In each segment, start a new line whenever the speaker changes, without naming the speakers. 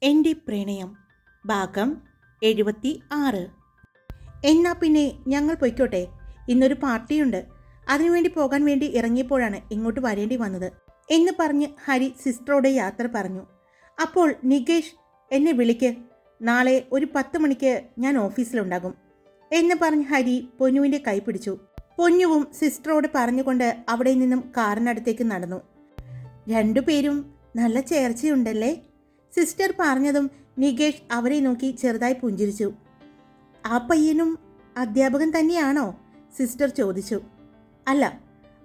എൻ്റെ പ്രണയം ഭാഗം 76. എന്നാ പിന്നെ ഞങ്ങൾ പൊയ്ക്കോട്ടെ, ഇന്നൊരു പാർട്ടിയുണ്ട്, അതിനുവേണ്ടി പോകാൻ വേണ്ടി ഇറങ്ങിയപ്പോഴാണ് ഇങ്ങോട്ട് വരേണ്ടി വന്നത് എന്ന് പറഞ്ഞ് ഹരി സിസ്റ്ററോട് യാത്ര പറഞ്ഞു. അപ്പോൾ നികേഷ്, എന്നെ വിളിക്ക്, നാളെ ഒരു 10 മണിക്ക് ഞാൻ ഓഫീസിലുണ്ടാകും എന്ന് പറഞ്ഞ് ഹരി പൊന്നുവിൻ്റെ കൈ പിടിച്ചു. പൊന്നുവും സിസ്റ്ററോട് പറഞ്ഞുകൊണ്ട് അവിടെ നിന്നും കാറിനടുത്തേക്ക് നടന്നു. രണ്ടുപേരും നല്ല ചേർച്ചയുണ്ടല്ലേ? സിസ്റ്റർ പറഞ്ഞതും നികേഷ് അവരെ നോക്കി ചെറുതായി പുഞ്ചിരിച്ചു. ആ പയ്യനും അധ്യാപകൻ തന്നെയാണോ? സിസ്റ്റർ ചോദിച്ചു. അല്ല,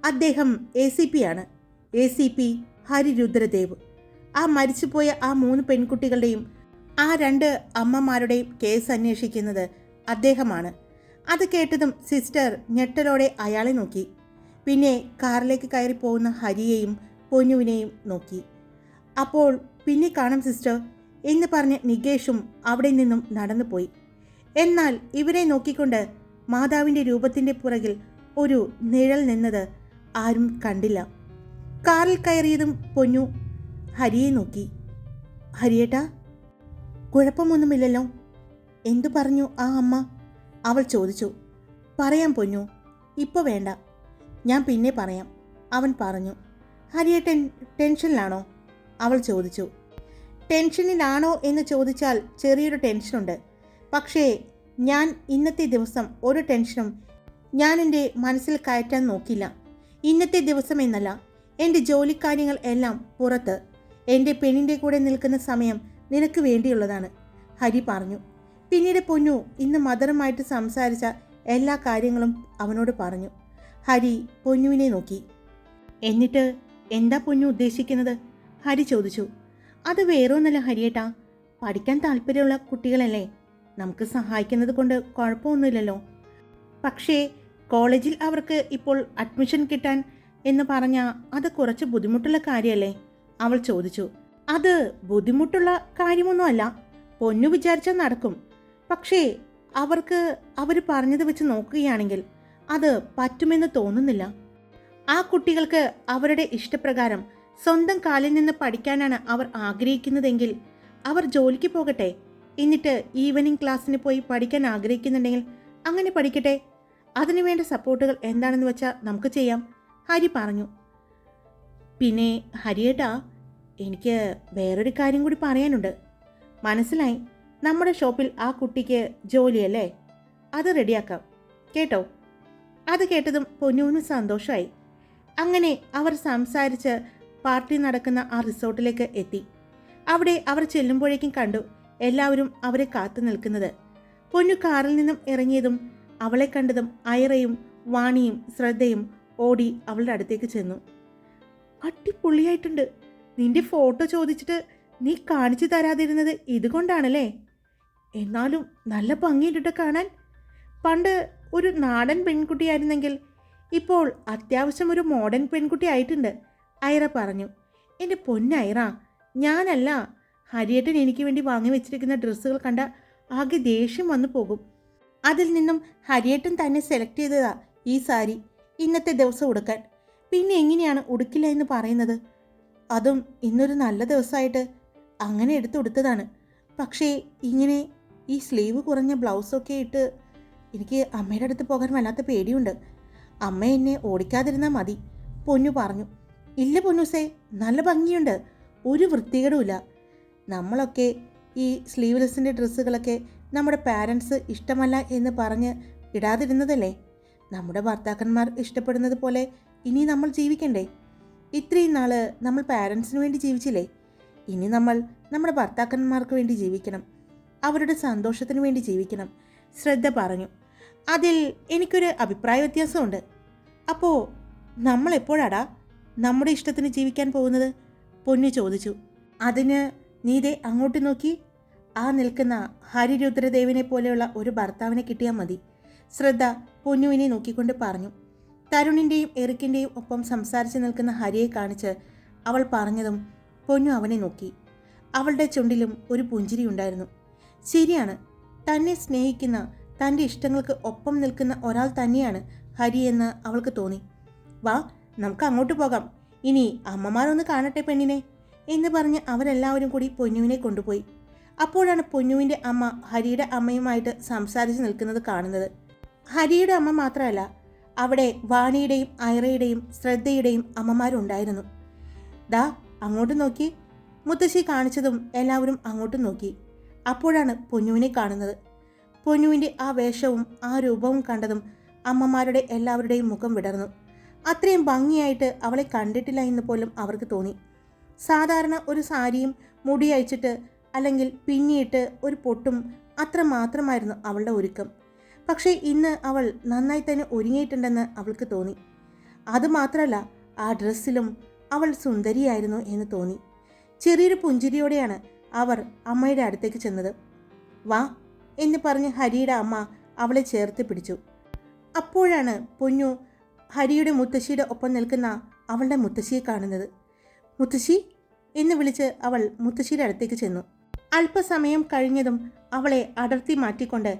അദ്ദേഹം ACP ആണ്. ACP ഹരിരുദ്രദേവ്. ആ മരിച്ചുപോയ ആ 3 പെൺകുട്ടികളുടെയും ആ 2 അമ്മമാരുടെയും കേസ് അന്വേഷിക്കുന്നത് അദ്ദേഹമാണ്. അത് കേട്ടതും സിസ്റ്റർ ഞെട്ടലോടെ അയാളെ നോക്കി. പിന്നെ കാറിലേക്ക് കയറി പോകുന്ന ഹരിയെയും പൊന്നുവിനെയും നോക്കി. അപ്പോൾ പിന്നെ കാണാം സിസ്റ്റർ എന്ന് പറഞ്ഞ് നികേഷും അവിടെ നിന്നും നടന്നുപോയി. എന്നാൽ ഇവരെ നോക്കിക്കൊണ്ട് മാതാവിൻ്റെ രൂപത്തിൻ്റെ പുറകിൽ ഒരു നിഴൽ നിന്നത് ആരും കണ്ടില്ല. കാറിൽ കയറിയതും പൊന്നു ഹരിയെ നോക്കി. ഹരിയേട്ടാ, കുഴപ്പമൊന്നുമില്ലല്ലോ? എന്തു പറഞ്ഞു ആ അമ്മ? അവൾ ചോദിച്ചു. പറയാം പൊന്നു, ഇപ്പോൾ വേണ്ട, ഞാൻ പിന്നെ പറയാം, അവൻ പറഞ്ഞു. ഹരിയേട്ടൻ ടെൻഷനിലാണോ? അവൾ ചോദിച്ചു. ടെൻഷനിലാണോ എന്ന് ചോദിച്ചാൽ ചെറിയൊരു ടെൻഷനുണ്ട്. പക്ഷേ ഞാൻ ഇന്നത്തെ ദിവസം ഒരു ടെൻഷനും ഞാൻ എൻ്റെ മനസ്സിൽ കയറ്റാൻ നോക്കില്ല. ഇന്നത്തെ ദിവസം എന്നല്ല, എൻ്റെ ജോലിക്കാര്യങ്ങൾ എല്ലാം പുറത്ത്. എൻ്റെ പെണ്ണിൻ്റെ കൂടെ നിൽക്കുന്ന സമയം നിനക്ക് വേണ്ടിയുള്ളതാണ്, ഹരി പറഞ്ഞു. പിന്നീട് പൊന്നു ഇന്ന് മദറുമായിട്ട് സംസാരിച്ച എല്ലാ കാര്യങ്ങളും അവനോട് പറഞ്ഞു. ഹരി പൊന്നുവിനെ നോക്കി. എന്നിട്ട് എന്താ പൊന്നു ഉദ്ദേശിക്കുന്നത്? ഹരി ചോദിച്ചു. അത് വേറൊന്നല്ല ഹരിയേട്ടാ, പഠിക്കാൻ താല്പര്യമുള്ള കുട്ടികളല്ലേ, നമുക്ക് സഹായിക്കുന്നത് കൊണ്ട് കുഴപ്പമൊന്നുമില്ലല്ലോ. പക്ഷേ കോളേജിൽ അവർക്ക് ഇപ്പോൾ അഡ്മിഷൻ കിട്ടാൻ എന്ന് പറഞ്ഞാൽ അത് കുറച്ച് ബുദ്ധിമുട്ടുള്ള കാര്യമല്ലേ? അവൾ ചോദിച്ചു. അത് ബുദ്ധിമുട്ടുള്ള കാര്യമൊന്നുമല്ല, പൊന്നു വിചാരിച്ചാൽ നടക്കും. പക്ഷേ അവർ പറഞ്ഞത് വെച്ച് നോക്കുകയാണെങ്കിൽ അത് പറ്റുമെന്ന് തോന്നുന്നില്ല. ആ കുട്ടികൾക്ക് അവരുടെ ഇഷ്ടപ്രകാരം സ്വന്തം കാലിൽ നിന്ന് പഠിക്കാനാണ് അവർ ആഗ്രഹിക്കുന്നതെങ്കിൽ അവർ ജോലിക്ക് പോകട്ടെ. എന്നിട്ട് ഈവനിങ് ക്ലാസ്സിന് പോയി പഠിക്കാൻ ആഗ്രഹിക്കുന്നുണ്ടെങ്കിൽ അങ്ങനെ പഠിക്കട്ടെ. അതിനുവേണ്ട സപ്പോർട്ടുകൾ എന്താണെന്ന് വെച്ചാൽ നമുക്ക് ചെയ്യാം, ഹരി പറഞ്ഞു. പിന്നെ ഹരിയേട്ടാ, എനിക്ക് വേറൊരു കാര്യം കൂടി പറയാനുണ്ട്. മനസ്സിലായി, നമ്മുടെ ഷോപ്പിൽ ആ കുട്ടിക്ക് ജോലിയല്ലേ, അത് റെഡിയാക്കാം കേട്ടോ. അത് കേട്ടതും പൊന്നുവിന് സന്തോഷമായി. അങ്ങനെ അവർ സംസാരിച്ച് പാർട്ടി നടക്കുന്ന ആ റിസോർട്ടിലേക്ക് എത്തി. അവിടെ അവർ ചെല്ലുമ്പോഴേക്കും കണ്ടു എല്ലാവരും അവരെ കാത്തു നിൽക്കുന്നത്. പൊന്നു കാറിൽ നിന്നും ഇറങ്ങിയതും അവളെ കണ്ടതും ഐറയും വാണിയും ശ്രദ്ധയും ഓടി അവളുടെ അടുത്തേക്ക് ചെന്നു. അടിപൊളിയായിട്ടുണ്ട്, നിന്റെ ഫോട്ടോ ചോദിച്ചിട്ട് നീ കാണിച്ചു തരാതിരുന്നത് ഇതുകൊണ്ടാണല്ലേ? എന്നാലും നല്ല ഭംഗിയിട്ടിട്ട് കാണാൻ. പണ്ട് ഒരു നാടൻ പെൺകുട്ടിയായിരുന്നെങ്കിൽ ഇപ്പോൾ അത്യാവശ്യം ഒരു മോഡേൺ പെൺകുട്ടി ആയിട്ടുണ്ട്, ഐറ പറഞ്ഞു. എൻ്റെ പൊന്നൈറ, ഞാനല്ല, ഹരിയേട്ടൻ എനിക്ക് വേണ്ടി വാങ്ങി വെച്ചിരിക്കുന്ന ഡ്രസ്സുകൾ കണ്ട ആകെ ദേഷ്യം വന്നു പോകും. അതിൽ നിന്നും ഹരിയേട്ടൻ തന്നെ സെലക്ട് ചെയ്തതാ ഈ സാരി ഇന്നത്തെ ദിവസം ഉടുക്കാൻ. പിന്നെ എങ്ങനെയാണ് ഉടുക്കില്ല എന്ന് പറയുന്നത്? അതും ഇന്നൊരു നല്ല ദിവസമായിട്ട് അങ്ങനെ എടുത്തുടുത്തതാണ്. പക്ഷേ ഇങ്ങനെ ഈ സ്ലീവ് കുറഞ്ഞ ബ്ലൗസൊക്കെ ഇട്ട് എനിക്ക് അമ്മയുടെ അടുത്ത് പോകാൻ വല്ലാത്ത പേടിയുണ്ട്. അമ്മ എന്നെ ഓടിക്കാതിരുന്നാൽ മതി, പൊന്നു പറഞ്ഞു. ഇല്ല പൊന്നൂസേ, നല്ല ഭംഗിയുണ്ട്, ഒരു വൃത്തികേടുമില്ല. നമ്മളൊക്കെ ഈ സ്ലീവ്ലെസ്സിൻ്റെ ഡ്രസ്സുകളൊക്കെ നമ്മുടെ പാരൻസ് ഇഷ്ടമല്ല എന്ന് പറഞ്ഞ് ഇടാതിരുന്നതല്ലേ? നമ്മുടെ ഭർത്താക്കന്മാർ ഇഷ്ടപ്പെടുന്നത് പോലെ ഇനി നമ്മൾ ജീവിക്കണ്ടേ? ഇത്രയും നാൾ നമ്മൾ പാരൻസിന് വേണ്ടി ജീവിച്ചില്ലേ? ഇനി നമ്മൾ നമ്മുടെ ഭർത്താക്കന്മാർക്ക് വേണ്ടി ജീവിക്കണം, അവരുടെ സന്തോഷത്തിന് വേണ്ടി ജീവിക്കണം, ശ്രദ്ധ പറഞ്ഞു. അതിൽ എനിക്കൊരു അഭിപ്രായ വ്യത്യാസമുണ്ട്. അപ്പോൾ നമ്മൾ എപ്പോഴാടാ നമ്മുടെ ഇഷ്ടത്തിന് ജീവിക്കാൻ പോകുന്നത്? പൊന്നു ചോദിച്ചു. അതിന് നീതേ അങ്ങോട്ട് നോക്കി, ആ നിൽക്കുന്ന ഹരിരുദ്രദേവിനെ പോലെയുള്ള ഒരു ഭർത്താവിനെ കിട്ടിയാൽ മതി, ശ്രദ്ധ പൊന്നുവിനെ നോക്കിക്കൊണ്ട് പറഞ്ഞു. തരുണിൻ്റെയും എറിക്കിൻ്റെയും ഒപ്പം സംസാരിച്ച് നിൽക്കുന്ന ഹരിയെ കാണിച്ച് അവൾ പറഞ്ഞതും പൊന്നു അവനെ നോക്കി. അവളുടെ ചുണ്ടിലും ഒരു പുഞ്ചിരി ഉണ്ടായിരുന്നു. ശരിയാണ്, തന്നെ സ്നേഹിക്കുന്ന, തൻ്റെ ഇഷ്ടങ്ങൾക്ക് ഒപ്പം നിൽക്കുന്ന ഒരാൾ തന്നെയാണ് ഹരി എന്ന് അവൾക്ക് തോന്നി. വാ, നമുക്ക് അങ്ങോട്ട് പോകാം, ഇനി അമ്മമാരൊന്ന് കാണട്ടെ പെണ്ണിനെ എന്ന് പറഞ്ഞ് അവരെല്ലാവരും കൂടി പൊന്നുവിനെ കൊണ്ടുപോയി. അപ്പോഴാണ് പൊന്നുവിൻ്റെ അമ്മ ഹരിയുടെ അമ്മയുമായിട്ട് സംസാരിച്ച് നിൽക്കുന്നത് കാണുന്നത്. ഹരിയുടെ അമ്മ മാത്രമല്ല, അവിടെ വാണിയുടെയും ഐറയുടെയും ശ്രദ്ധയുടെയും അമ്മമാരുണ്ടായിരുന്നു. ദാ അങ്ങോട്ട് നോക്കി. മുത്തശ്ശി കാണിച്ചതും എല്ലാവരും അങ്ങോട്ടും നോക്കി. അപ്പോഴാണ് പൊന്നുവിനെ കാണുന്നത്. പൊന്നുവിൻ്റെ ആ വേഷവും ആ രൂപവും കണ്ടതും അമ്മമാരുടെ എല്ലാവരുടെയും മുഖം വിടർന്നു. അത്രയും ഭംഗിയായിട്ട് അവളെ കണ്ടിട്ടില്ല എന്ന് പോലും അവർക്ക് തോന്നി. സാധാരണ ഒരു സാരിയും മുടി അയച്ചിട്ട് അല്ലെങ്കിൽ പിന്നിയിട്ട് ഒരു പൊട്ടും അത്ര മാത്രമായിരുന്നു അവളുടെ ഒരുക്കം. പക്ഷേ ഇന്ന് അവൾ നന്നായി തന്നെ ഒരുങ്ങിയിട്ടുണ്ടെന്ന് അവൾക്ക് തോന്നി. അതുമാത്രമല്ല, ആ ഡ്രസ്സിലും അവൾ സുന്ദരിയായിരുന്നു എന്ന് തോന്നി. ചെറിയൊരു പുഞ്ചിരിയോടെയാണ് അവർ അമ്മയുടെ അടുത്തേക്ക് ചെന്നത്. വാ എന്ന് പറഞ്ഞ് ഹരിയുടെ അമ്മ അവളെ ചേർത്ത് പിടിച്ചു. അപ്പോഴാണ് പൊന്നു ഹരിയുടെ മുത്തശ്ശിയുടെ ഒപ്പം നിൽക്കുന്ന അവളുടെ മുത്തശ്ശിയെ കാണുന്നത്. മുത്തശ്ശി എന്ന് വിളിച്ച് അവൾ മുത്തശ്ശിയുടെ അടുത്തേക്ക് ചെന്നു. അല്പസമയം കഴിഞ്ഞതും അവളെ അടർത്തി മാറ്റിക്കൊണ്ട്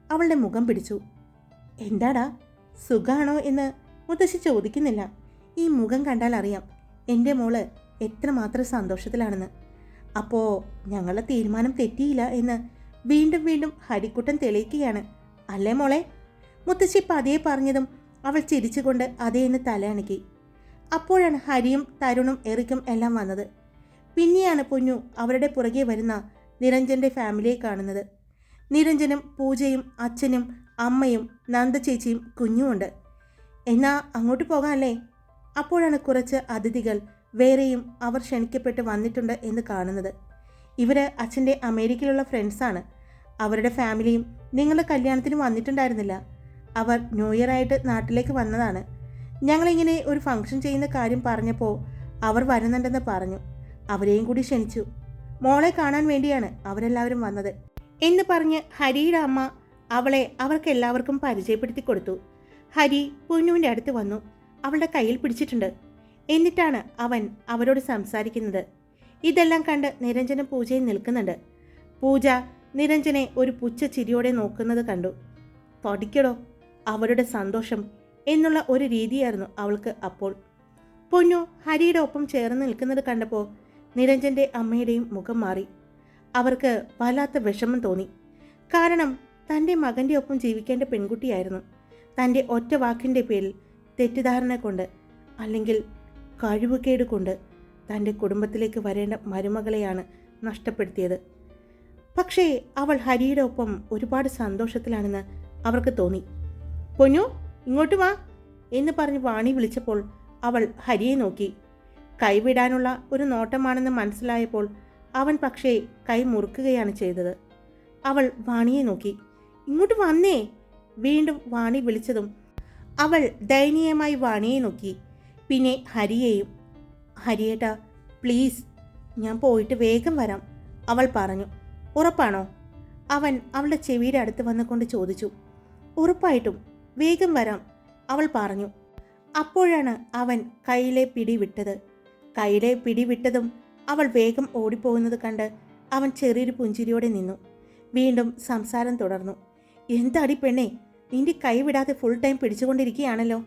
അവളുടെ മുഖം പിടിച്ചു. എന്താടാ, സുഖാണോ എന്ന് മുത്തശ്ശി ചോദിക്കുന്നില്ല. ഈ മുഖം കണ്ടാൽ അറിയാം എൻ്റെ മോള് എത്രമാത്രം സന്തോഷത്തിലാണെന്ന്. അപ്പോൾ ഞങ്ങളുടെ തീരുമാനം തെറ്റിയില്ല എന്ന് വീണ്ടും വീണ്ടും ഹരിക്കുട്ടൻ തെളിയിക്കുകയാണ്, അല്ലേ മോളെ? മുത്തശ്ശി പതിയെ പറഞ്ഞതും അവൾ ചിരിച്ചുകൊണ്ട് അതേ എന്ന് തലയണക്കി. അപ്പോഴാണ് ഹരിയും തരുണും എറിക്കും എല്ലാം വന്നത്. പിന്നെയാണ് പൊന്നു അവരുടെ പുറകെ വരുന്ന നിരഞ്ജൻ്റെ ഫാമിലിയെ കാണുന്നത്. നിരഞ്ജനും പൂജയും അച്ഛനും അമ്മയും നന്ദ ചേച്ചിയും കുഞ്ഞുമുണ്ട്. എന്നാ അങ്ങോട്ട് പോകാമല്ലേ? അപ്പോഴാണ് കുറച്ച് അതിഥികൾ വേറെയും അവർ ക്ഷണിക്കപ്പെട്ട് വന്നിട്ടുണ്ട് എന്ന് കാണുന്നത്. ഇവർ അച്ഛൻ്റെ അമേരിക്കയിലുള്ള ഫ്രണ്ട്സാണ്. അവരുടെ ഫാമിലിയും നിങ്ങളുടെ കല്യാണത്തിന് വന്നിട്ടുണ്ടായിരുന്നില്ല. അവർ ന്യൂ ഇയർ ആയിട്ട് നാട്ടിലേക്ക് വന്നതാണ്. ഞങ്ങളിങ്ങനെ ഒരു ഫംഗ്ഷൻ ചെയ്യുന്ന കാര്യം പറഞ്ഞപ്പോൾ അവർ വരുന്നുണ്ടെന്ന് പറഞ്ഞു. അവരെയും കൂടി ക്ഷണിച്ചു. മോളെ കാണാൻ വേണ്ടിയാണ് അവരെല്ലാവരും വന്നത് എന്ന് പറഞ്ഞ് ഹരിയുടെ അമ്മ അവളെ അവർക്കെല്ലാവർക്കും പരിചയപ്പെടുത്തി കൊടുത്തു. ഹരി പൊന്നുവിൻ്റെ അടുത്ത് വന്നു. അവളുടെ കയ്യിൽ പിടിച്ചിട്ടുണ്ട്. എന്നിട്ടാണ് അവൻ അവരോട് സംസാരിക്കുന്നത്. ഇതെല്ലാം കണ്ട് നിരഞ്ജനും പൂജയും നിൽക്കുന്നുണ്ട്. പൂജ നിരഞ്ജനെ ഒരു പുച്ഛ ചിരിയോടെ നോക്കുന്നത് കണ്ടു. പഠിക്കടോ, അവരുടെ സന്തോഷം എന്നുള്ള ഒരു രീതിയായിരുന്നു അവൾക്ക് അപ്പോൾ. പൊന്നു ഹരിയുടെ ഒപ്പം ചേർന്ന് നിൽക്കുന്നത് കണ്ടപ്പോൾ നിരഞ്ജൻ്റെ അമ്മയുടെയും മുഖം മാറി. അവർക്ക് വല്ലാത്ത വിഷമം തോന്നി. കാരണം തൻ്റെ മകൻ്റെ ഒപ്പം ജീവിക്കേണ്ട പെൺകുട്ടിയായിരുന്നു. തൻ്റെ ഒറ്റ വാക്കിൻ്റെ പേരിൽ തെറ്റിദ്ധാരണ കൊണ്ട് അല്ലെങ്കിൽ കഴിവുകേട് കൊണ്ട് തൻ്റെ കുടുംബത്തിലേക്ക് വരേണ്ട മരുമകളെയാണ് നഷ്ടപ്പെടുത്തിയത്. പക്ഷേ അവൾ ഹരിയുടെ ഒപ്പം ഒരുപാട് സന്തോഷത്തിലാണെന്ന് അവർക്ക് തോന്നി. പൊന്നു ഇങ്ങോട്ട് വാ എന്ന് പറഞ്ഞ് വാണി വിളിച്ചപ്പോൾ അവൾ ഹരിയെ നോക്കി. കൈവിടാനുള്ള ഒരു നോട്ടമാണെന്ന് മനസ്സിലായപ്പോൾ അവൻ പക്ഷേ കൈ മുറുക്കുകയാണ് ചെയ്തത്. അവൾ വാണിയെ നോക്കി. ഇങ്ങോട്ട് വന്നേ. വീണ്ടും വാണി വിളിച്ചതും അവൾ ദയനീയമായി വാണിയെ നോക്കി. പിന്നെ ഹരിയെയും. ഹരിയേട്ടാ പ്ലീസ്, ഞാൻ പോയിട്ട് വേഗം വരാം, അവൾ പറഞ്ഞു. ഉറപ്പാണോ? അവൻ അവളുടെ ചെവിയുടെ അടുത്ത് വന്നുകൊണ്ട് ചോദിച്ചു. ഉറപ്പായിട്ടും വേഗം വരാം, അവൾ പറഞ്ഞു. അപ്പോഴാണ് അവൻ കയ്യിലെ പിടി വിട്ടത്. കയ്യിലെ പിടി വിട്ടതും അവൾ വേഗം ഓടിപ്പോകുന്നത് കണ്ട് അവൻ ചെറിയൊരു പുഞ്ചിരിയോടെ നിന്നു. വീണ്ടും സംസാരം തുടർന്നു. എന്താടി പെണ്ണേ, നിന്റെ കൈ വിടാതെ ഫുൾ ടൈം പിടിച്ചുകൊണ്ടിരിക്കുകയാണല്ലോ.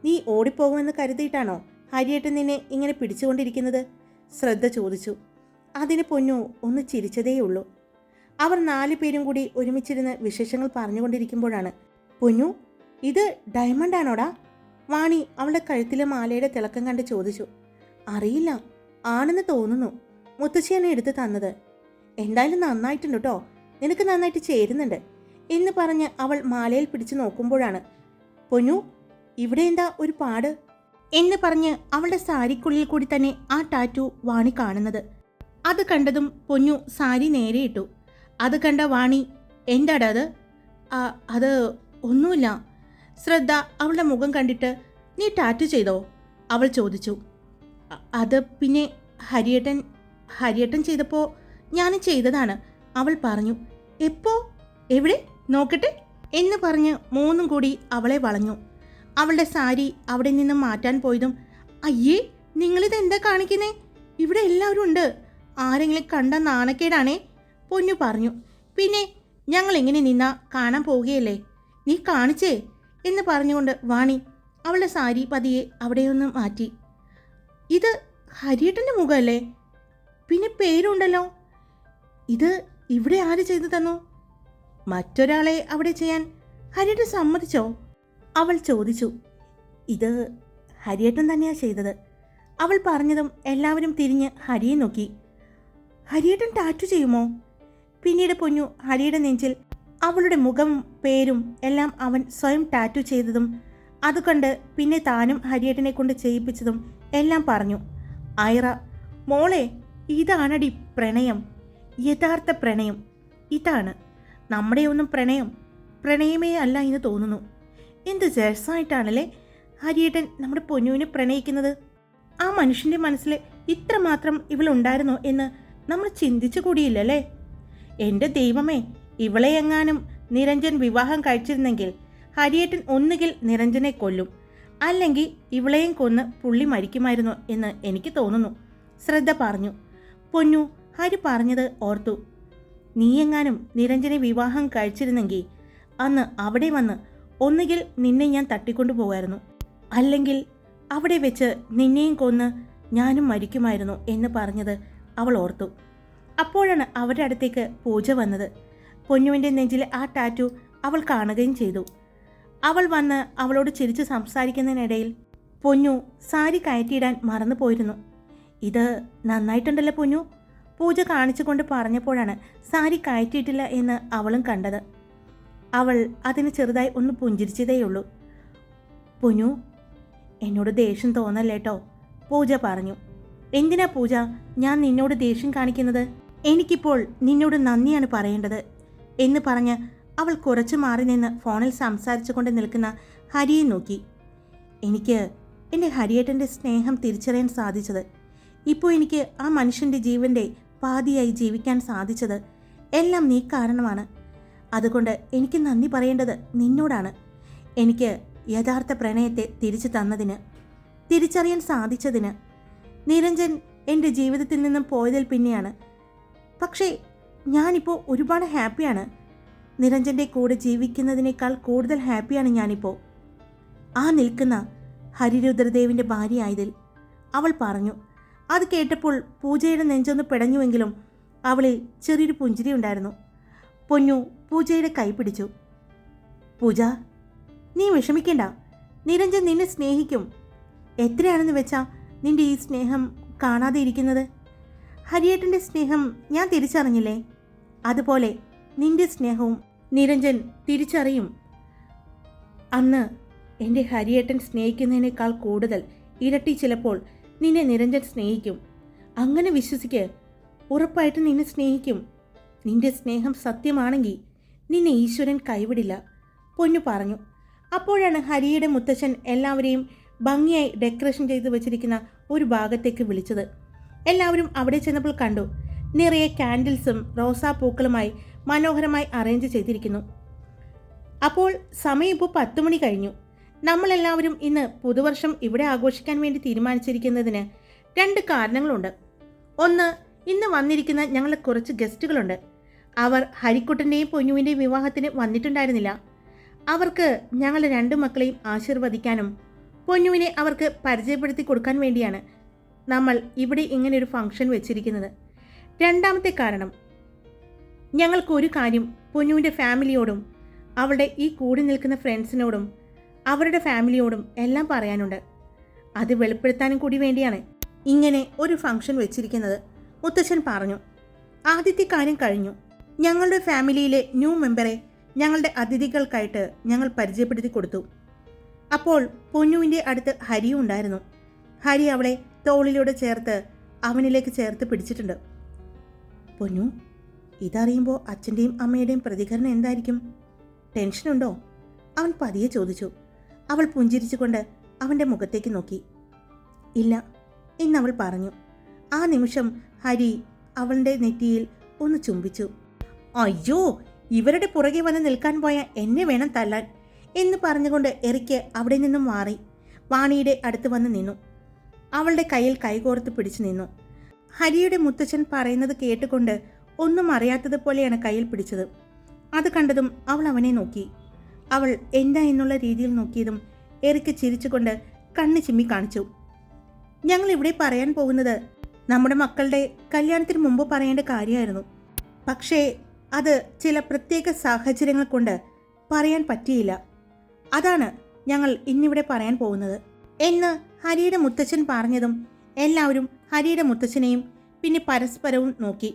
നീ ഓടിപ്പോകുമെന്ന് കരുതിയിട്ടാണോ ഹരിയേട്ടൻ നിന്നെ ഇങ്ങനെ പിടിച്ചുകൊണ്ടിരിക്കുന്നത്? ശ്രദ്ധ ചോദിച്ചു. അതിന് പൊന്നു ഒന്ന് ചിരിച്ചതേയുള്ളൂ. അവർ 4 പേരും കൂടി ഒരുമിച്ചിരുന്ന് വിശേഷങ്ങൾ പറഞ്ഞുകൊണ്ടിരിക്കുമ്പോഴാണ് പൊന്നു, ഇത് ഡയമണ്ട് ആണോടാ? വാണി അവളുടെ കഴുത്തിലെ മാലയുടെ തിളക്കം കണ്ട് ചോദിച്ചു. അറിയില്ല, ആണെന്ന് തോന്നുന്നു. മുത്തശ്ശിയാണ് എടുത്ത് തന്നത്. എന്തായാലും നന്നായിട്ടുണ്ട് കേട്ടോ, നിനക്ക് നന്നായിട്ട് ചേരുന്നുണ്ട് എന്ന് പറഞ്ഞ് അവൾ മാലയിൽ പിടിച്ചു നോക്കുമ്പോഴാണ് പൊന്നു, ഇവിടെ എന്താ ഒരു പാട് എന്ന് പറഞ്ഞ് അവളുടെ സാരിക്കുള്ളിൽ കൂടി തന്നെ ആ ടാറ്റു വാണി കാണുന്നത്. അത് കണ്ടതും പൊന്നു സാരി നേരെ ഇട്ടു. അത് കണ്ട വാണി, എന്താടാ അത്? അത് ഒന്നുമില്ല. ശ്രദ്ധ അവളുടെ മുഖം കണ്ടിട്ട്, നീ ടാറ്റു ചെയ്തോ? അവൾ ചോദിച്ചു. അത് പിന്നെ ഹരിയേട്ടൻ ചെയ്തപ്പോൾ ഞാൻ ചെയ്തതാണ്, അവൾ പറഞ്ഞു. എപ്പോ? എവിടെ? നോക്കട്ടെ എന്ന് പറഞ്ഞ് 3 കൂടി അവളെ വളഞ്ഞു. അവളുടെ സാരി അവിടെ നിന്നും മാറ്റാൻ പോയതും, അയ്യേ നിങ്ങളിതെന്താ കാണിക്കുന്നേ? ഇവിടെ എല്ലാവരും ഉണ്ട്, ആരെങ്കിലും കണ്ട നാണക്കേടാണേ, പൊന്നു പറഞ്ഞു. പിന്നെ ഞങ്ങൾ എങ്ങനെ നിന്നാ കാണാൻ പോവുകയല്ലേ, നീ കാണിച്ചേ എന്ന് പറഞ്ഞുകൊണ്ട് വാണി അവളുടെ സാരി പതിയെ അവിടെയൊന്ന് മാറ്റി. ഇത് ഹരിയേട്ടൻ്റെ മുഖമല്ലേ? പിന്നെ പേരുണ്ടല്ലോ. ഇത് ഇവിടെ ആര് ചെയ്തു തന്നു? മറ്റൊരാളെ അവിടെ ചെയ്യാൻ ഹരിയേട്ടൻ സമ്മതിച്ചോ? അവൾ ചോദിച്ചു. ഇത് ഹരിയേട്ടൻ തന്നെയാ ചെയ്തത്. അവൾ പറഞ്ഞതും എല്ലാവരും തിരിഞ്ഞ് ഹരിയെ നോക്കി. ഹരിയേട്ടൻ ടാറ്റു ചെയ്യുമോ? പിന്നീട് പൊന്നു ഹരിയുടെ നെഞ്ചിൽ അവളുടെ മുഖം പേരും എല്ലാം അവൻ സ്വയം ടാറ്റു ചെയ്തതും അതുകണ്ട് പിന്നെ താനും ഹരിയേട്ടനെ കൊണ്ട് ചെയ്യിപ്പിച്ചതും എല്ലാം പറഞ്ഞു. ഐറ, മോളെ, ഇതാണടി പ്രണയം, യഥാർത്ഥ പ്രണയം. ഇതാണ് നമ്മുടെയൊന്നും പ്രണയം. പ്രണയമേ അല്ല എന്ന് തോന്നുന്നു. എന്ത് രസമായിട്ടാണല്ലേ ഹരിയേട്ടൻ നമ്മുടെ പൊന്നുവിനെ പ്രണയിക്കുന്നത്. ആ മനുഷ്യൻ്റെ മനസ്സിൽ ഇത്രമാത്രം ഇവളുണ്ടായിരുന്നോ എന്ന് നമ്മൾ ചിന്തിച്ചു കൂടിയില്ലല്ലേ. എൻ്റെ ദൈവമേ, ഇവളെ എങ്ങാനും നിരഞ്ജൻ വിവാഹം കഴിച്ചിരുന്നെങ്കിൽ ഹരിയേട്ടൻ ഒന്നുകിൽ നിരഞ്ജനെ കൊല്ലും, അല്ലെങ്കിൽ ഇവളെയും കൊന്ന് പുള്ളി മരിക്കുമായിരുന്നു എന്ന് എനിക്ക് തോന്നുന്നു. ശ്രദ്ധ പറഞ്ഞു. പൊന്നു ഹരി പറഞ്ഞത് ഓർത്തു. നീയെങ്ങാനും നിരഞ്ജനെ വിവാഹം കഴിച്ചിരുന്നെങ്കിൽ അന്ന് അവിടെ വന്ന് ഒന്നുകിൽ നിന്നെ ഞാൻ തട്ടിക്കൊണ്ടു പോകുമായിരുന്നു, അല്ലെങ്കിൽ അവിടെ വെച്ച് നിന്നെയും കൊന്ന് ഞാനും മരിക്കുമായിരുന്നു എന്ന് പറഞ്ഞത് അവൾ ഓർത്തു. അപ്പോഴാണ് അവരുടെ അടുത്തേക്ക് പൂജ വന്നത്. പൊന്നുവിൻ്റെ നെഞ്ചിലെ ആ ടാറ്റു അവൾ കാണുകയും ചെയ്തു. അവൾ വന്ന് അവളോട് ചിരിച്ച് സംസാരിക്കുന്നതിനിടയിൽ പൊന്നു സാരി കയറ്റിയിടാൻ മറന്നു പോയിരുന്നു. ഇത് നന്നായിട്ടുണ്ടല്ലോ പൊന്നു, പൂജ കാണിച്ചുകൊണ്ട് പറഞ്ഞപ്പോഴാണ് സാരി കയറ്റിയിട്ടില്ല എന്ന് അവളും കണ്ടത്. അവൾ അതിന് ചെറുതായി ഒന്ന് പുഞ്ചിരിച്ചതേയുള്ളൂ. പൊന്നു, എന്നോട് ദേഷ്യം തോന്നല്ലേട്ടോ, പൂജ പറഞ്ഞു. എന്തിനാ പൂജ ഞാൻ നിന്നോട് ദേഷ്യം കാണിക്കുന്നത്? എനിക്കിപ്പോൾ നിന്നോട് നന്ദിയാണ് പറയേണ്ടത് എന്ന് പറഞ്ഞ് അവൾ കുറച്ചു മാറി നിന്ന് ഫോണിൽ സംസാരിച്ചു കൊണ്ട് നിൽക്കുന്ന ഹരിയെ നോക്കി. എനിക്ക് എൻ്റെ ഹരിയേട്ടൻ്റെ സ്നേഹം തിരിച്ചറിയാൻ സാധിച്ചത്, ഇപ്പോൾ എനിക്ക് ആ മനുഷ്യൻ്റെ ജീവൻ്റെ പാതിയായി ജീവിക്കാൻ സാധിച്ചത് എല്ലാം നീ കാരണമാണ്. അതുകൊണ്ട് എനിക്ക് നന്ദി പറയേണ്ടത് നിന്നോടാണ്. എനിക്ക് യഥാർത്ഥ പ്രണയത്തെ തിരിച്ചു തന്നതിന്, തിരിച്ചറിയാൻ സാധിച്ചതിന്. നിരഞ്ജൻ എൻ്റെ ജീവിതത്തിൽ നിന്നും പോയതിൽ പിന്നെയാണ്. പക്ഷേ ഞാനിപ്പോൾ ഒരുപാട് ഹാപ്പിയാണ്. നിരഞ്ജൻ്റെ കൂടെ ജീവിക്കുന്നതിനേക്കാൾ കൂടുതൽ ഹാപ്പിയാണ് ഞാനിപ്പോൾ ആ നിൽക്കുന്ന ഹരിരുദ്രദേവിൻ്റെ ഭാര്യയായതിൽ, അവൾ പറഞ്ഞു. അത് കേട്ടപ്പോൾ പൂജയുടെ നെഞ്ചൊന്ന് പിടഞ്ഞുവെങ്കിലും അവളിൽ ചെറിയൊരു പുഞ്ചിരി ഉണ്ടായിരുന്നു. പൊന്നു പൂജയുടെ കൈ പിടിച്ചു. പൂജ, നീ വിഷമിക്കണ്ട, നിരഞ്ജൻ നിന്നെ സ്നേഹിക്കും. എത്രയാണെന്ന് വെച്ചാൽ നിന്റെ ഈ സ്നേഹം കാണാതെ ഇരിക്കുന്നത്? ഹരിയേട്ടൻ്റെ സ്നേഹം ഞാൻ തിരിച്ചറിഞ്ഞില്ലേ, അതുപോലെ നിന്റെ സ്നേഹവും നിരഞ്ജൻ തിരിച്ചറിയും. അന്ന് എൻ്റെ ഹരിയേട്ടൻ സ്നേഹിക്കുന്നതിനേക്കാൾ കൂടുതൽ ഇരട്ടി ചിലപ്പോൾ നിന്നെ നിരഞ്ജൻ സ്നേഹിക്കും. അങ്ങനെ വിശ്വസിക്ക്, ഉറപ്പായിട്ട് നിന്നെ സ്നേഹിക്കും. നിന്റെ സ്നേഹം സത്യമാണെങ്കിൽ നിന്നെ ഈശ്വരൻ കൈവിടില്ല, പൊന്നു പറഞ്ഞു. അപ്പോഴാണ് ഹരിയുടെ മുത്തച്ഛൻ എല്ലാവരെയും ഭംഗിയായി ഡെക്കറേഷൻ ചെയ്ത് വെച്ചിരിക്കുന്ന ഒരു ഭാഗത്തേക്ക് വിളിച്ചത്. എല്ലാവരും അവിടെ ചെന്നപ്പോൾ കണ്ടു, നിറയെ ക്യാൻഡിൽസും റോസാപ്പൂക്കളുമായി മനോഹരമായി അറേഞ്ച് ചെയ്തിരിക്കുന്നു. അപ്പോൾ സമയം ഇപ്പോൾ 10 മണി കഴിഞ്ഞു. നമ്മളെല്ലാവരും ഇന്ന് പുതുവർഷം ഇവിടെ ആഘോഷിക്കാൻ വേണ്ടി തീരുമാനിച്ചിരിക്കുന്നതിന് 2 കാരണങ്ങളുണ്ട്. ഒന്ന്, ഇന്ന് വന്നിരിക്കുന്ന ഞങ്ങൾ കുറച്ച് ഗസ്റ്റുകളുണ്ട്. അവർ ഹരിക്കുട്ടൻ്റെയും പൊന്നുവിൻ്റെയും വിവാഹത്തിന് വന്നിട്ടുണ്ടായിരുന്നില്ല. അവർക്ക് ഞങ്ങൾ 2 മക്കളെയും ആശീർവദിക്കാനും പൊന്നുവിനെ അവർക്ക് പരിചയപ്പെടുത്തി കൊടുക്കാൻ വേണ്ടിയാണ് നമ്മൾ ഇവിടെ ഇങ്ങനെയൊരു ഫംഗ്ഷൻ വെച്ചിരിക്കുന്നത്. രണ്ടാമത്തെ കാരണം, ഞങ്ങൾക്കൊരു കാര്യം പൊന്നുവിൻ്റെ ഫാമിലിയോടും അവളുടെ ഈ കൂടി നിൽക്കുന്ന ഫ്രണ്ട്സിനോടും അവരുടെ ഫാമിലിയോടും എല്ലാം പറയാനുണ്ട്. അത് വെളിപ്പെടുത്താനും കൂടി വേണ്ടിയാണ് ഇങ്ങനെ ഒരു ഫംഗ്ഷൻ വെച്ചിരിക്കുന്നത്, മുത്തച്ഛൻ പറഞ്ഞു. ആദ്യത്തെ കാര്യം കഴിഞ്ഞു. ഞങ്ങളുടെ ഫാമിലിയിലെ ന്യൂ മെമ്പറെ ഞങ്ങളുടെ അതിഥികൾക്കായിട്ട് ഞങ്ങൾ പരിചയപ്പെടുത്തി കൊടുത്തു. അപ്പോൾ പൊന്നുവിൻ്റെ അടുത്ത് ഹരിയും ഉണ്ടായിരുന്നു. ഹരി അവളെ തോളിലൂടെ ചേർത്ത് അവനിലേക്ക് ചേർത്ത് പിടിച്ചിട്ടുണ്ട്. പൊന്നു, ഇതറിയുമ്പോൾ അച്ഛൻ്റെയും അമ്മയുടെയും പ്രതികരണം എന്തായിരിക്കും? ടെൻഷനുണ്ടോ? അവൻ പതിയെ ചോദിച്ചു. അവൾ പുഞ്ചിരിച്ചുകൊണ്ട് അവൻ്റെ മുഖത്തേക്ക് നോക്കി. ഇല്ല എന്നവൾ പറഞ്ഞു. ആ നിമിഷം ഹരി അവളുടെ നെറ്റിയിൽ ഒന്ന് ചുംബിച്ചു. അയ്യോ, ഇവരുടെ പുറകെ വന്ന് നിൽക്കാൻ പോയ എന്നെ വേണം തല്ലാൻ എന്ന് പറഞ്ഞുകൊണ്ട് എറിക്ക് അവിടെ നിന്നും മാറി വാണിയുടെ അടുത്ത് വന്ന് നിന്നു. അവളുടെ കയ്യിൽ കൈകോർത്ത് പിടിച്ചു നിന്നു. ഹരിയുടെ മുത്തച്ഛൻ പറയുന്നത് കേട്ടുകൊണ്ട് ഒന്നും അറിയാത്തതുപോലെയാണ് കയ്യിൽ പിടിച്ചത്. അത് കണ്ടതും അവൾ അവനെ നോക്കി. അവൾ എന്താ എന്നുള്ള രീതിയിൽ നോക്കിയതും എറിക്ക് ചിരിച്ചുകൊണ്ട് കണ്ണ് ചിമ്മി കാണിച്ചു. ഞങ്ങൾ ഇവിടെ പറയാൻ പോകുന്നത് നമ്മുടെ മക്കളുടെ കല്യാണത്തിന് മുമ്പ് പറയേണ്ട കാര്യമായിരുന്നു. പക്ഷേ അത് ചില പ്രത്യേക സാഹചര്യങ്ങൾ കൊണ്ട് പറയാൻ പറ്റിയില്ല. അതാണ് ഞങ്ങൾ ഇന്നിവിടെ പറയാൻ പോകുന്നത് എന്ന് ഹരിയുടെ മുത്തച്ഛൻ പറഞ്ഞതും എല്ലാവരും ഹരിയുടെ മുത്തച്ഛനെയും പിന്നെ പരസ്പരവും നോക്കി.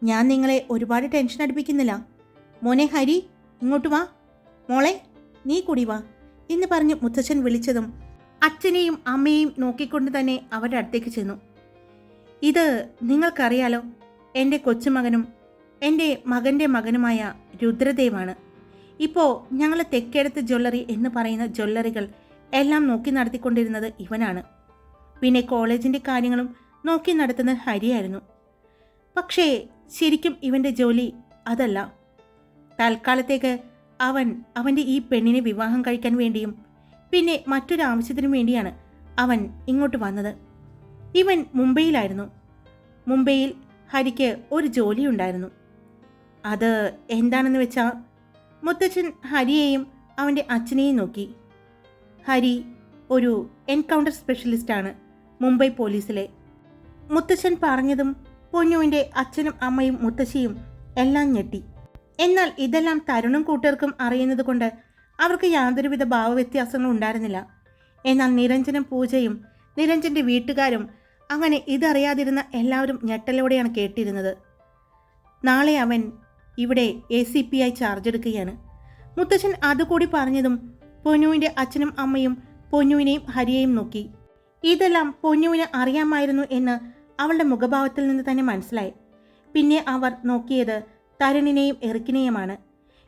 ഞാൻ നിങ്ങളെ ഒരുപാട് ടെൻഷൻ അടുപ്പിക്കുന്നില്ല. മോനെ ഹരി, ഇങ്ങോട്ട് വാ. മോളെ, നീ കൂടി വാ എന്ന് പറഞ്ഞ് മുത്തച്ഛൻ വിളിച്ചതും അച്ഛനെയും അമ്മയെയും നോക്കിക്കൊണ്ട് തന്നെ അവരുടെ അടുത്തേക്ക് ചെന്നു. ഇത് നിങ്ങൾക്കറിയാലോ, എൻ്റെ കൊച്ചുമകനും എൻ്റെ മകൻ്റെ മകനുമായ രുദ്രദേവാണ്. ഇപ്പോൾ ഞങ്ങൾ തെക്കേടത്ത് ജ്വല്ലറി എന്ന് പറയുന്ന ജ്വല്ലറികൾ എല്ലാം നോക്കി നടത്തിക്കൊണ്ടിരുന്നത് ഇവനാണ്. പിന്നെ കോളേജിൻ്റെ കാര്യങ്ങളും നോക്കി നടത്തുന്നത് ഹരിയായിരുന്നു. പക്ഷേ ശരിക്കും ഇവൻ്റെ ജോലി അതല്ല. തൽക്കാലത്തേക്ക് അവൻ്റെ ഈ പെണ്ണിനെ വിവാഹം കഴിക്കാൻ വേണ്ടിയും പിന്നെ മറ്റൊരു ആവശ്യത്തിനു വേണ്ടിയാണ് അവൻ ഇങ്ങോട്ട് വന്നത്. ഇവൻ മുംബൈയിലായിരുന്നു. മുംബൈയിൽ ഹരിക്ക് ഒരു ജോലി ഉണ്ടായിരുന്നു. അത് എന്താണെന്ന് വെച്ചാൽ മുത്തച്ഛൻ ഹരിയെയും അവൻ്റെ അച്ഛനെയും നോക്കി. ഹരി ഒരു എൻകൗണ്ടർ സ്പെഷ്യലിസ്റ്റാണ് മുംബൈ പോലീസിലെ. മുത്തച്ഛൻ പറഞ്ഞതും പൊന്നുവിൻ്റെ അച്ഛനും അമ്മയും മുത്തശ്ശിയും എല്ലാം ഞെട്ടി. എന്നാൽ ഇതെല്ലാം തരുണും കൂട്ടർക്കും അറിയുന്നത് കൊണ്ട് അവർക്ക് യാതൊരുവിധ ഭാവവ്യത്യാസങ്ങളും ഉണ്ടായിരുന്നില്ല. എന്നാൽ നിരഞ്ജനും പൂജയും നിരഞ്ജൻ്റെ വീട്ടുകാരും അങ്ങനെ ഇതറിയാതിരുന്ന എല്ലാവരും ഞെട്ടലോടെയാണ് കേട്ടിരുന്നത്. നാളെ അവൻ ഇവിടെ ACP ആയി ചാർജ് എടുക്കുകയാണ്. മുത്തച്ഛൻ അതുകൂടി പറഞ്ഞതും പൊന്നുവിൻ്റെ അച്ഛനും അമ്മയും പൊന്നുവിനെയും ഹരിയെയും നോക്കി. ഇതെല്ലാം പൊന്നുവിന് അറിയാമായിരുന്നു എന്ന് അവളുടെ മുഖഭാവത്തിൽ നിന്ന് തന്നെ മനസ്സിലായി. പിന്നെ അവർ നോക്കിയത് തരുണിനെയും എറിക്കിനെയുമാണ്.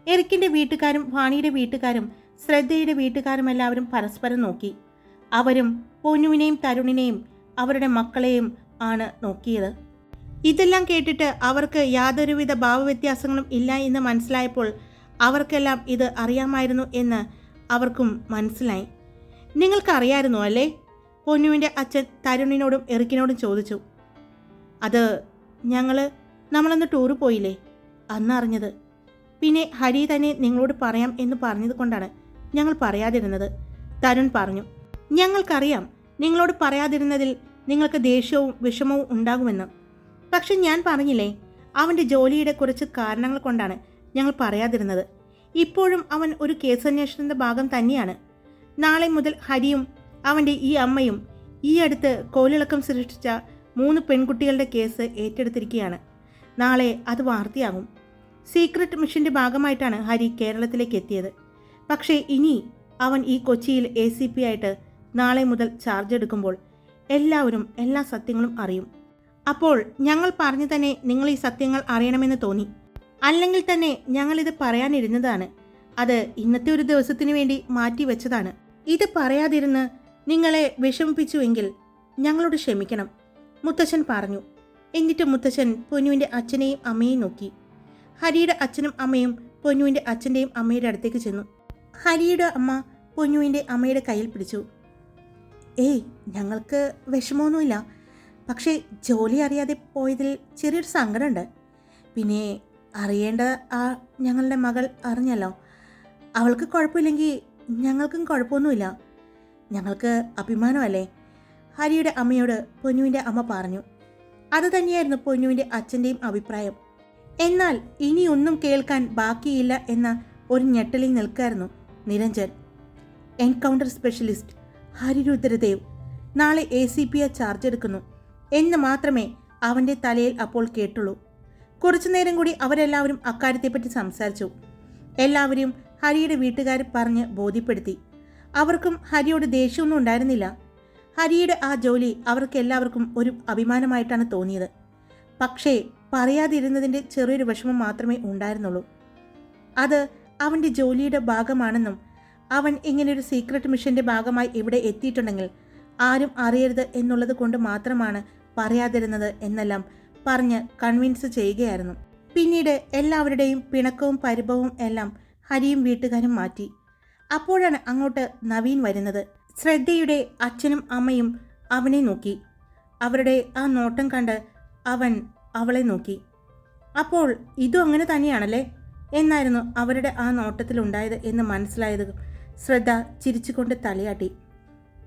എറിക്കിൻ്റെ വീട്ടുകാരും വാണിയുടെ വീട്ടുകാരും ശ്രദ്ധയുടെ വീട്ടുകാരും എല്ലാവരും പരസ്പരം നോക്കി. അവരും പൊന്നുവിനെയും തരുണിനെയും അവരുടെ മക്കളെയും ആണ് നോക്കിയത്. ഇതെല്ലാം കേട്ടിട്ട് അവർക്ക് യാതൊരുവിധ ഭാവവ്യത്യാസങ്ങളും ഇല്ല എന്ന് മനസ്സിലായപ്പോൾ അവർക്കെല്ലാം ഇത് അറിയാമായിരുന്നു എന്ന് അവർക്കും മനസ്സിലായി. നിങ്ങൾക്കറിയായിരുന്നു അല്ലേ? പൊന്നുവിൻ്റെ അച്ഛൻ തരുണിനോടും എറിക്കിനോടും ചോദിച്ചു. അത് നമ്മളന്ന് ടൂറ് പോയില്ലേ, അന്ന് അറിഞ്ഞത്. പിന്നെ ഹരി തന്നെ നിങ്ങളോട് പറയാം എന്ന് പറഞ്ഞത് കൊണ്ടാണ് ഞങ്ങൾ പറയാതിരുന്നത്, തരുൺ പറഞ്ഞു. ഞങ്ങൾക്കറിയാം നിങ്ങളോട് പറയാതിരുന്നതിൽ നിങ്ങൾക്ക് ദേഷ്യവും വിഷമവും ഉണ്ടാകുമെന്ന്. പക്ഷെ ഞാൻ പറഞ്ഞില്ലേ, അവൻ്റെ ജോലിയുടെ കുറച്ച് കാരണങ്ങൾ കൊണ്ടാണ് ഞങ്ങൾ പറയാതിരുന്നത്. ഇപ്പോഴും അവൻ ഒരു കേസന്വേഷണത്തിൻ്റെ ഭാഗം തന്നെയാണ്. നാളെ മുതൽ ഹരിയും അവൻ്റെ ഈ അമ്മയും ഈ അടുത്ത് കോലിളക്കം സൃഷ്ടിച്ച 3 പെൺകുട്ടികളുടെ കേസ് ഏറ്റെടുത്തിരിക്കുകയാണ്. നാളെ അത് വാർത്തയാകും. സീക്രട്ട് മിഷൻ്റെ ഭാഗമായിട്ടാണ് ഹരി കേരളത്തിലേക്ക് എത്തിയത്. പക്ഷേ ഇനി അവൻ ഈ കൊച്ചിയിൽ ACP ആയിട്ട് നാളെ മുതൽ ചാർജ് എടുക്കുമ്പോൾ എല്ലാവരും എല്ലാ സത്യങ്ങളും അറിയും. അപ്പോൾ ഞങ്ങൾ പറഞ്ഞു തന്നെ നിങ്ങൾ ഈ സത്യങ്ങൾ അറിയണമെന്ന് തോന്നി. അല്ലെങ്കിൽ തന്നെ ഞങ്ങളിത് പറയാനിരുന്നതാണ്. അത് ഇന്നത്തെ ഒരു ദിവസത്തിന് വേണ്ടി മാറ്റി വെച്ചതാണ്. ഇത് പറയാതിരുന്ന് നിങ്ങളെ വിഷമിപ്പിച്ചുവെങ്കിൽ ഞങ്ങളോട് ക്ഷമിക്കണം, മുത്തച്ഛൻ പറഞ്ഞു. എന്നിട്ട് മുത്തച്ഛൻ പൊന്നുവിൻ്റെ അച്ഛനെയും അമ്മയെയും നോക്കി. ഹരിയുടെ അച്ഛനും അമ്മയും പൊന്നുവിൻ്റെ അച്ഛൻ്റെയും അമ്മയുടെ അടുത്തേക്ക് ചെന്നു. ഹരിയുടെ അമ്മ പൊന്നുവിൻ്റെ അമ്മയുടെ കയ്യിൽ പിടിച്ചു. ഏയ്, ഞങ്ങൾക്ക് വിഷമമൊന്നുമില്ല. പക്ഷേ ജോലി അറിയാതെ പോയതിൽ ചെറിയൊരു സങ്കടമുണ്ട്. പിന്നെ അറിയേണ്ട ഞങ്ങളുടെ മകൾ അറിഞ്ഞല്ലോ. അവൾക്ക് കുഴപ്പമില്ലെങ്കിൽ ഞങ്ങൾക്കും കുഴപ്പമൊന്നുമില്ല. ഞങ്ങൾക്ക് അഭിമാനമല്ലേ, ഹരിയുടെ അമ്മയോട് പൊന്നുവിൻ്റെ അമ്മ പറഞ്ഞു. അത് തന്നെയായിരുന്നു പൊന്നുവിൻ്റെ അച്ഛൻ്റെയും അഭിപ്രായം. എന്നാൽ ഇനിയൊന്നും കേൾക്കാൻ ബാക്കിയില്ല എന്ന ഒരു ഞെട്ടലിൽ നിൽക്കായിരുന്നു നിരഞ്ജൻ. എൻകൗണ്ടർ സ്പെഷ്യലിസ്റ്റ് ഹരി രുദ്രദേവ് നാളെ ACP ചാർജ് എടുക്കുന്നു എന്ന് മാത്രമേ അവൻ്റെ തലയിൽ അപ്പോൾ കേട്ടുള്ളൂ. കുറച്ചു നേരം കൂടി അവരെല്ലാവരും അക്കാര്യത്തെപ്പറ്റി സംസാരിച്ചു. എല്ലാവരെയും ഹരിയുടെ വീട്ടുകാർ പറഞ്ഞ് ബോധ്യപ്പെടുത്തി. അവർക്കും ഹരിയോട് ദേഷ്യമൊന്നും ഉണ്ടായിരുന്നില്ല. ഹരിയുടെ ആ ജോലി അവർക്കെല്ലാവർക്കും ഒരു അഭിമാനമായിട്ടാണ് തോന്നിയത്. പക്ഷേ പറയാതിരുന്നതിൻ്റെ ചെറിയൊരു വിഷമം മാത്രമേ ഉണ്ടായിരുന്നുള്ളൂ. അത് അവൻ്റെ ജോലിയുടെ ഭാഗമാണെന്നും അവൻ ഇങ്ങനെയൊരു സീക്രട്ട് മിഷൻ്റെ ഭാഗമായി ഇവിടെ എത്തിയിട്ടുണ്ടെങ്കിൽ ആരും അറിയരുത് എന്നുള്ളത് കൊണ്ട് മാത്രമാണ് പറയാതിരുന്നത് എന്നെല്ലാം പറഞ്ഞ് കൺവിൻസ് ചെയ്യുകയായിരുന്നു. പിന്നീട് എല്ലാവരുടെയും പിണക്കവും പരിഭവവും എല്ലാം ഹരിയും വീട്ടുകാരും മാറ്റി. അപ്പോഴാണ് അങ്ങോട്ട് നവീൻ വരുന്നത്. ശ്രദ്ധയുടെ അച്ഛനും അമ്മയും അവനെ നോക്കി. അവരുടെ ആ നോട്ടം കണ്ട് അവൻ അവളെ നോക്കി. അപ്പോൾ ഇതും അങ്ങനെ തന്നെയാണല്ലേ എന്നായിരുന്നു അവരുടെ ആ നോട്ടത്തിലുണ്ടായത് എന്ന് മനസ്സിലായത് ശ്രദ്ധ ചിരിച്ചുകൊണ്ട് തലയാട്ടി.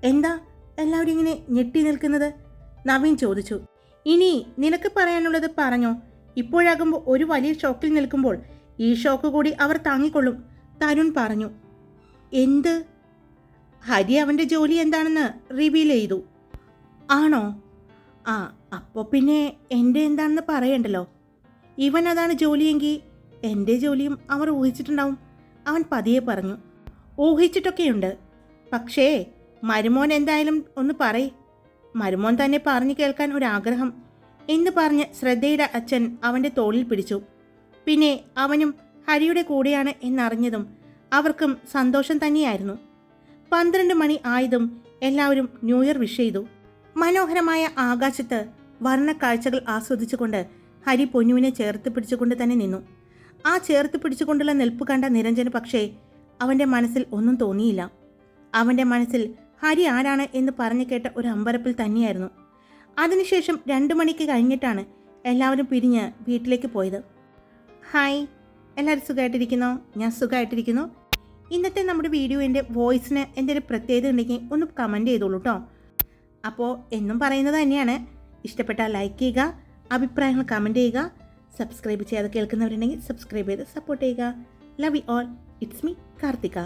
എന്താ എല്ലാവരും ഇങ്ങനെ ഞെട്ടി നിൽക്കുന്നത്? നവീൻ ചോദിച്ചു. ഇനി നിനക്ക് പറയാനുള്ളത് പറഞ്ഞോ ഇപ്പോഴാകുമ്പോൾ ഒരു വലിയ ഷോക്കിൽ നിൽക്കുമ്പോൾ ഈ ഷോക്ക് കൂടി അവർ താങ്ങിക്കൊള്ളും. തരുൺ പറഞ്ഞു. എന്ത്? ഹരി അവൻ്റെ ജോലി എന്താണെന്ന് റിവീൽ ചെയ്തു. ആണോ? ആ, അപ്പോൾ പിന്നെ എൻ്റെ എന്താണെന്ന് പറയണ്ടല്ലോ. ഇവൻ അതാണ് ജോലിയെങ്കിൽ എൻ്റെ ജോലിയും അവർ ഊഹിച്ചിട്ടുണ്ടാവും, അവൻ പതിയെ പറഞ്ഞു. ഊഹിച്ചിട്ടൊക്കെയുണ്ട്, പക്ഷേ മരുമോൻ എന്തായാലും ഒന്ന് പറയ്. മരുമോൻ തന്നെ പറഞ്ഞു കേൾക്കാൻ ഒരാഗ്രഹം എന്ന് പറഞ്ഞ് ശ്രദ്ധയുടെ അച്ഛൻ അവൻ്റെ തോളിൽ പിടിച്ചു. പിന്നെ അവനും ഹരിയുടെ കൂടെയാണ് എന്നറിഞ്ഞതും അവർക്കും സന്തോഷം തന്നെയായിരുന്നു. 12 മണി ആയതും എല്ലാവരും ന്യൂ ഇയർ വിഷ് ചെയ്തു. മനോഹരമായ ആകാശത്ത് വർണ്ണക്കാഴ്ചകൾ ആസ്വദിച്ചുകൊണ്ട് ഹരി പൊന്നുവിനെ ചേർത്ത് പിടിച്ചുകൊണ്ട് തന്നെ നിന്നു. ആ ചേർത്ത് പിടിച്ചുകൊണ്ടുള്ള നിൽപ്പ് കണ്ട നിരഞ്ജന് പക്ഷേ അവൻ്റെ മനസ്സിൽ ഒന്നും തോന്നിയില്ല. അവൻ്റെ മനസ്സിൽ ഹരി ആരാണ് എന്ന് പറഞ്ഞു കേട്ട ഒരു അമ്പരപ്പിൽ തന്നെയായിരുന്നു. അതിനുശേഷം 2 മണിക്ക് കഴിഞ്ഞിട്ടാണ് എല്ലാവരും പിരിഞ്ഞ് വീട്ടിലേക്ക് പോയത്. ഹായ്, എല്ലാവരും സുഖമായിട്ടിരിക്കുന്നോ? ഞാൻ സുഖമായിട്ടിരിക്കുന്നു. ഇന്നത്തെ നമ്മുടെ വീഡിയോൻ്റെ വോയിസിന് എന്തെങ്കിലും പ്രത്യേകത ഉണ്ടെങ്കിൽ ഒന്ന് കമൻറ്റ് ചെയ്തോളൂ കേട്ടോ. അപ്പോൾ എന്നും പറയുന്നത് തന്നെയാണ്, ഇഷ്ടപ്പെട്ടാൽ ലൈക്ക് ചെയ്യുക, അഭിപ്രായങ്ങൾ കമൻറ്റ് ചെയ്യുക, സബ്സ്ക്രൈബ് ചെയ്യാതെ കേൾക്കുന്നവരുണ്ടെങ്കിൽ സബ്സ്ക്രൈബ് ചെയ്ത് സപ്പോർട്ട് ചെയ്യുക. Love you all. It's me Karthika.